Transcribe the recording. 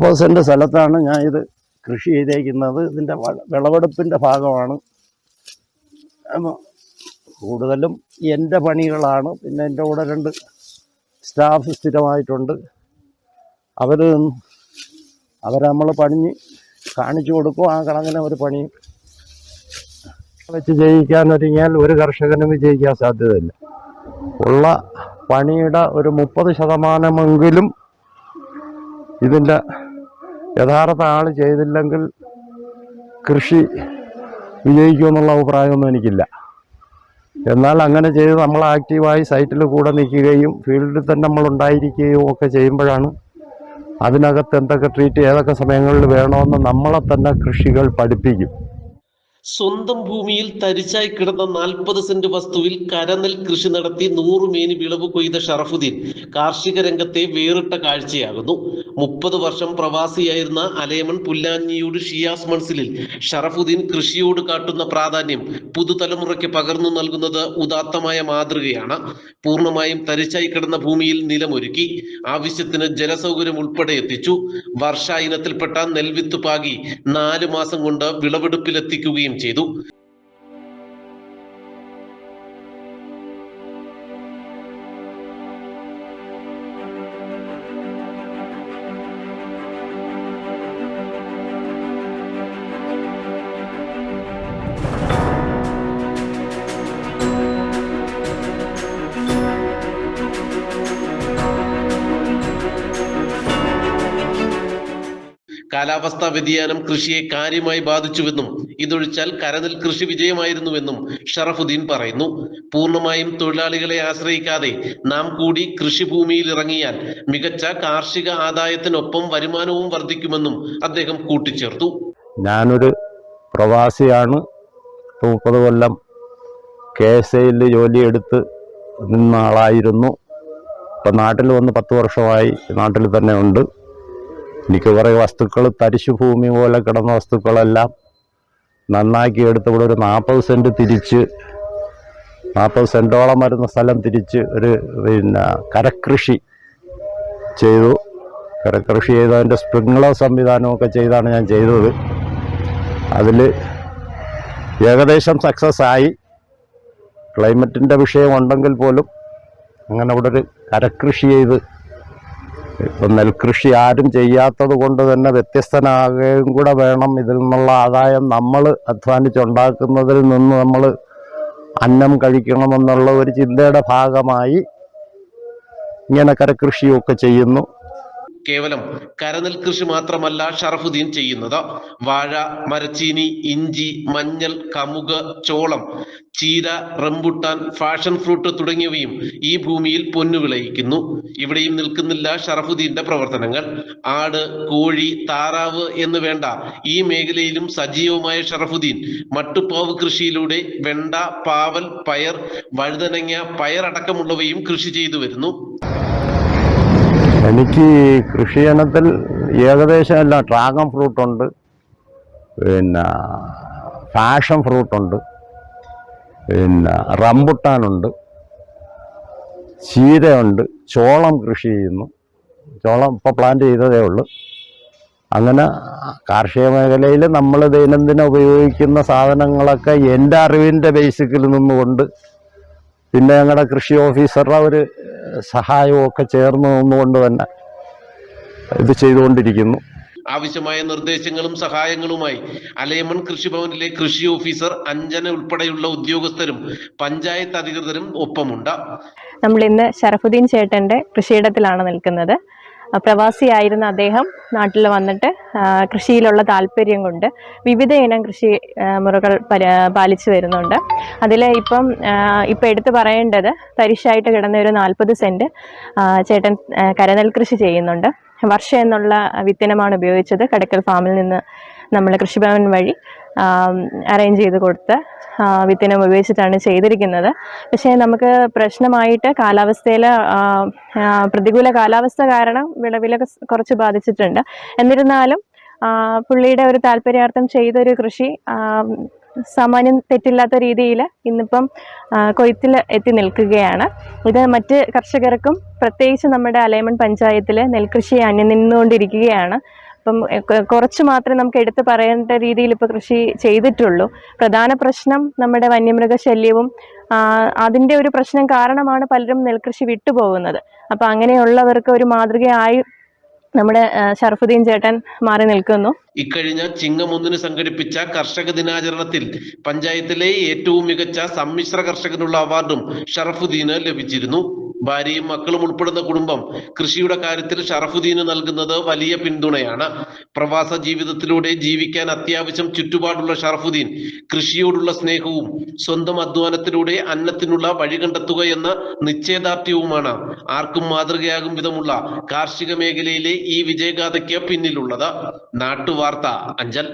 40 saint സ്ഥലത്താണ് ഞാൻ ഇത് കൃഷി ചെയ്തേക്കുന്നത്. ഇതിൻ്റെ വിളവെടുപ്പിൻ്റെ ഭാഗമാണ്. കൂടുതലും എൻ്റെ പണികളാണ്. പിന്നെ എൻ്റെ കൂടെ 2 സ്റ്റാഫ് സ്ഥിരമായിട്ടുണ്ട്. അവരെ നമ്മൾ പണിഞ്ഞ് കാണിച്ചു കൊടുക്കും. ആ കണക്കിന് ഒരു പണി വെച്ച് ചെയ്യിക്കാനൊരുങ്ങിയാൽ ഒരു കർഷകനും വിജയിക്കാൻ സാധ്യതയില്ല. ഉള്ള പണിയുടെ ഒരു 30% ഇതിൻ്റെ യഥാർത്ഥ ആൾ ചെയ്തില്ലെങ്കിൽ കൃഷി വിജയിക്കുമെന്നുള്ള അഭിപ്രായമൊന്നും എനിക്കില്ല. എന്നാൽ അങ്ങനെ ചെയ്ത് നമ്മൾ ആക്റ്റീവായി സൈറ്റിൽ കൂടെ നിൽക്കുകയും ഫീൽഡിൽ തന്നെ നമ്മൾ ഉണ്ടായിരിക്കുകയും ഒക്കെ ചെയ്യുമ്പോഴാണ് അതിനകത്ത് എന്തൊക്കെ ട്രീറ്റ് ഏതൊക്കെ സമയങ്ങളിൽ വേണമെന്ന് നമ്മളെ തന്നെ കൃഷികൾ പഠിപ്പിക്കും. സ്വന്തം ഭൂമിയിൽ തരിച്ചായി കിടന്ന 40 സെന്റ് വസ്തുവിൽ കരനെൽ കൃഷി നടത്തി 100 മേനി വിളവ് കൊയ്ത ഷറഫുദ്ദീൻ കാർഷിക രംഗത്തെ വേറിട്ട കാഴ്ചയാകുന്നു. 30 വർഷം പ്രവാസിയായിരുന്ന അലേമൺ പുല്ലാഞ്ഞിയോട് ഷിയാസ് മൻസിലിൽ ഷറഫുദ്ദീൻ കൃഷിയോട് കാട്ടുന്ന പ്രാധാന്യം പുതുതലമുറയ്ക്ക് പകർന്നു നൽകുന്നത് ഉദാത്തമായ മാതൃകയാണ്. പൂർണ്ണമായും തരിച്ചായി കിടന്ന ഭൂമിയിൽ നിലമൊരുക്കി ആവശ്യത്തിന് ജലസൗകര്യം ഉൾപ്പെടെ എത്തിച്ചു. വർഷ ഇനത്തിൽപ്പെട്ട നെൽവിത്ത് പാകി 4 മാസം കൊണ്ട് വിളവെടുപ്പിലെത്തിക്കുകയും ചെയ്തു. കാലാവസ്ഥാ വ്യതിയാനം കൃഷിയെ കാര്യമായി ബാധിച്ചുവെന്നും ഇതൊഴിച്ചാൽ കരനെൽ കൃഷി വിജയമായിരുന്നുവെന്നും ഷറഫുദ്ദീൻ പറയുന്നു. പൂർണ്ണമായും തൊഴിലാളികളെ ആശ്രയിക്കാതെ നാം കൂടി കൃഷിഭൂമിയിൽ ഇറങ്ങിയാൽ മികച്ച കാർഷിക ആദായത്തിനൊപ്പം വരുമാനവും വർദ്ധിക്കുമെന്നും അദ്ദേഹം കൂട്ടിച്ചേർത്തു. ഞാനൊരു പ്രവാസിയാണ്. 30 കൊല്ലം KSAയിൽ ജോലിയെടുത്ത് നിന്ന ആളായിരുന്നു. ഇപ്പം നാട്ടിൽ വന്ന് 10 വർഷമായി നാട്ടിൽ തന്നെ ഉണ്ട്. എനിക്ക് കുറേ വസ്തുക്കൾ തരിശു ഭൂമി പോലെ കിടന്ന വസ്തുക്കളെല്ലാം നന്നാക്കി എടുത്ത് ഇവിടെ ഒരു 40 സെന്റ് തിരിച്ച് 40 സെന്റോളം വരുന്ന സ്ഥലം തിരിച്ച് ഒരു കരകൃഷി ചെയ്തു. കരകൃഷി ചെയ്ത് അതിൻ്റെ സ്പ്രിങ്ക്ലർ സംവിധാനമൊക്കെ ചെയ്താണ് ഞാൻ ചെയ്തത്. അതിൽ ഏകദേശം സക്സസ് ആയി. ക്ലൈമറ്റിൻ്റെ വിഷയം ഉണ്ടെങ്കിൽ പോലും അങ്ങനെ ഇവിടെ ഒരു കരകൃഷി ചെയ്ത് ഇപ്പം നെൽകൃഷി ആരും ചെയ്യാത്തത് കൊണ്ട് തന്നെ വ്യത്യസ്തനാകുകയും കൂടെ വേണം. ഇതിൽ നിന്നുള്ള ആദായം നമ്മൾ അധ്വാനിച്ചുണ്ടാക്കുന്നതിൽ നിന്ന് നമ്മൾ അന്നം കഴിക്കണമെന്നുള്ള ഒരു ചിന്തയുടെ ഭാഗമായി ഇങ്ങനെ കരകൃഷിയൊക്കെ ചെയ്യുന്നു. കേവലം കരനെൽ കൃഷി മാത്രമല്ല ഷറഫുദ്ദീൻ ചെയ്യുന്നത്. വാഴ, മരച്ചീനി, ഇഞ്ചി, മഞ്ഞൾ, കമുക്, ചോളം, ചീര, റംബുട്ടാൻ, ഫാഷൻ ഫ്രൂട്ട് തുടങ്ങിയവയും ഈ ഭൂമിയിൽ പൊന്നു വിളയിക്കുന്നു. ഇവിടെയും നിൽക്കുന്നില്ല ഷറഫുദ്ദീന്റെ പ്രവർത്തനങ്ങൾ. ആട്, കോഴി, താറാവ് എന്ന് വേണ്ട ഈ മേഖലയിലും സജീവമായ ഷറഫുദ്ദീൻ മട്ടുപ്പാവ് കൃഷിയിലൂടെ വെണ്ട, പാവൽ, പയർ, വഴുതനങ്ങ, പയറടക്കമുള്ളവയും കൃഷി ചെയ്തു വരുന്നു. എനിക്ക് കൃഷി ഇനത്തിൽ ഏകദേശം എല്ലാം ഡ്രാഗൺ ഫ്രൂട്ടുണ്ട്, പിന്നെ ഫാഷൻ ഫ്രൂട്ടുണ്ട്, പിന്നെ റംബുട്ടാനുണ്ട്, ചീരയുണ്ട്, ചോളം കൃഷി ചെയ്യുന്നു. ചോളം ഇപ്പോൾ പ്ലാന്റ് ചെയ്തതേ ഉള്ളൂ. അങ്ങനെ കാർഷിക മേഖലയിൽ നമ്മൾ ദൈനംദിനം ഉപയോഗിക്കുന്ന സാധനങ്ങളൊക്കെ എൻ്റെ അറിവിൻ്റെ ബേസിക്കിൽ നിന്നുകൊണ്ട് പിന്നെ ഞങ്ങളുടെ കൃഷി ഓഫീസറുടെ ഒരു സഹായവും ഒക്കെ ചേർന്ന് നിന്നുകൊണ്ട് തന്നെ ഇത് ചെയ്തുകൊണ്ടിരിക്കുന്നു. ആവശ്യമായ നിർദ്ദേശങ്ങളും സഹായങ്ങളുമായി അലേമൺ കൃഷിഭവനിലെ കൃഷി ഓഫീസർ അഞ്ജന ഉൾപ്പെടെയുള്ള ഉദ്യോഗസ്ഥരും പഞ്ചായത്ത് അധികൃതരും ഒപ്പമുണ്ട്. നമ്മൾ ഇന്ന് ഷറഫുദ്ദീൻ ചേട്ടന്റെ കൃഷിയിടത്തിലാണ് നിൽക്കുന്നത്. പ്രവാസിയായിരുന്ന അദ്ദേഹം നാട്ടിൽ വന്നിട്ട് കൃഷിയിലുള്ള താല്പര്യം കൊണ്ട് വിവിധ ഇനം കൃഷി മുറകൾ പാലിച്ചു വരുന്നുണ്ട്. അതിൽ ഇപ്പം എടുത്തു പറയേണ്ടത് തരിശായിട്ട് കിടന്ന ഒരു 40 സെന്റ് ചേട്ടൻ കരനെൽ കൃഷി ചെയ്യുന്നുണ്ട്. വർഷ എന്നുള്ള വിത്തിനമാണ് ഉപയോഗിച്ചത്. കടക്കൽ ഫാമിൽ നിന്ന് നമ്മൾ കൃഷിഭവൻ വഴി അറേഞ്ച് ചെയ്ത് കൊടുത്ത് വിത്തിനം ഉപയോഗിച്ചിട്ടാണ് ചെയ്തിരിക്കുന്നത്. പക്ഷേ നമുക്ക് പ്രശ്നമായിട്ട് കാലാവസ്ഥയിൽ പ്രതികൂല കാലാവസ്ഥ കാരണം വിളവിലൊക്കെ കുറച്ച് ബാധിച്ചിട്ടുണ്ട്. എന്നിരുന്നാലും പുള്ളിയുടെ ഒരു താല്പര്യാർത്ഥം ചെയ്തൊരു കൃഷി സാമാന്യം തെറ്റില്ലാത്ത രീതിയിൽ ഇന്നിപ്പം കൊയ്ത്തിൽ എത്തി നിൽക്കുകയാണ്. ഇത് മറ്റ് കർഷകർക്കും പ്രത്യേകിച്ച് നമ്മുടെ അലേമൺ പഞ്ചായത്തിൽ നെൽകൃഷി അന്യം നിന്നുകൊണ്ടിരിക്കുകയാണ്. അപ്പം കുറച്ച് മാത്രമേ നമുക്ക് എടുത്തു പറയേണ്ട രീതിയിൽ ഇപ്പോൾ കൃഷി ചെയ്തിട്ടുള്ളൂ. പ്രധാന പ്രശ്നം നമ്മുടെ വന്യമൃഗശല്യവും അതിൻ്റെ ഒരു പ്രശ്നം കാരണമാണ് പലരും നെൽകൃഷി വിട്ടുപോകുന്നത്. അപ്പം അങ്ങനെയുള്ളവർക്ക് ഒരു മാതൃകയായി നമ്മുടെ ഷറഫുദ്ദീൻ ചേട്ടൻ മാറി നിൽക്കുന്നു. ഇക്കഴിഞ്ഞ ചിങ്ങം 1 സംഘടിപ്പിച്ച കർഷക ദിനാചരണത്തിൽ പഞ്ചായത്തിലെ ഏറ്റവും മികച്ച സമ്മിശ്ര കർഷകനുള്ള അവാർഡും ഷറഫുദ്ദീന് ലഭിച്ചിരുന്നു. ഭാര്യയും മക്കളും ഉൾപ്പെടുന്ന കുടുംബം കൃഷിയുടെ കാര്യത്തിൽ ഷറഫുദ്ദീന് നൽകുന്നത് വലിയ പിന്തുണയാണ്. പ്രവാസ ജീവിതത്തിലൂടെ ജീവിക്കാൻ അത്യാവശ്യം ചുറ്റുപാടുള്ള ഷറഫുദ്ദീൻ കൃഷിയോടുള്ള സ്നേഹവും സ്വന്തം അധ്വാനത്തിലൂടെ അന്നത്തിനുള്ള വഴി കണ്ടെത്തുക എന്ന നിശ്ചയദാർഢ്യവുമാണ് ആർക്കും മാതൃകയാകും വിധമുള്ള കാർഷിക മേഖലയിലെ ഈ വിജയഗാഥയ്ക്ക് പിന്നിലുള്ളത്. നാട്ടുവാർത്ത, അഞ്ചൽ.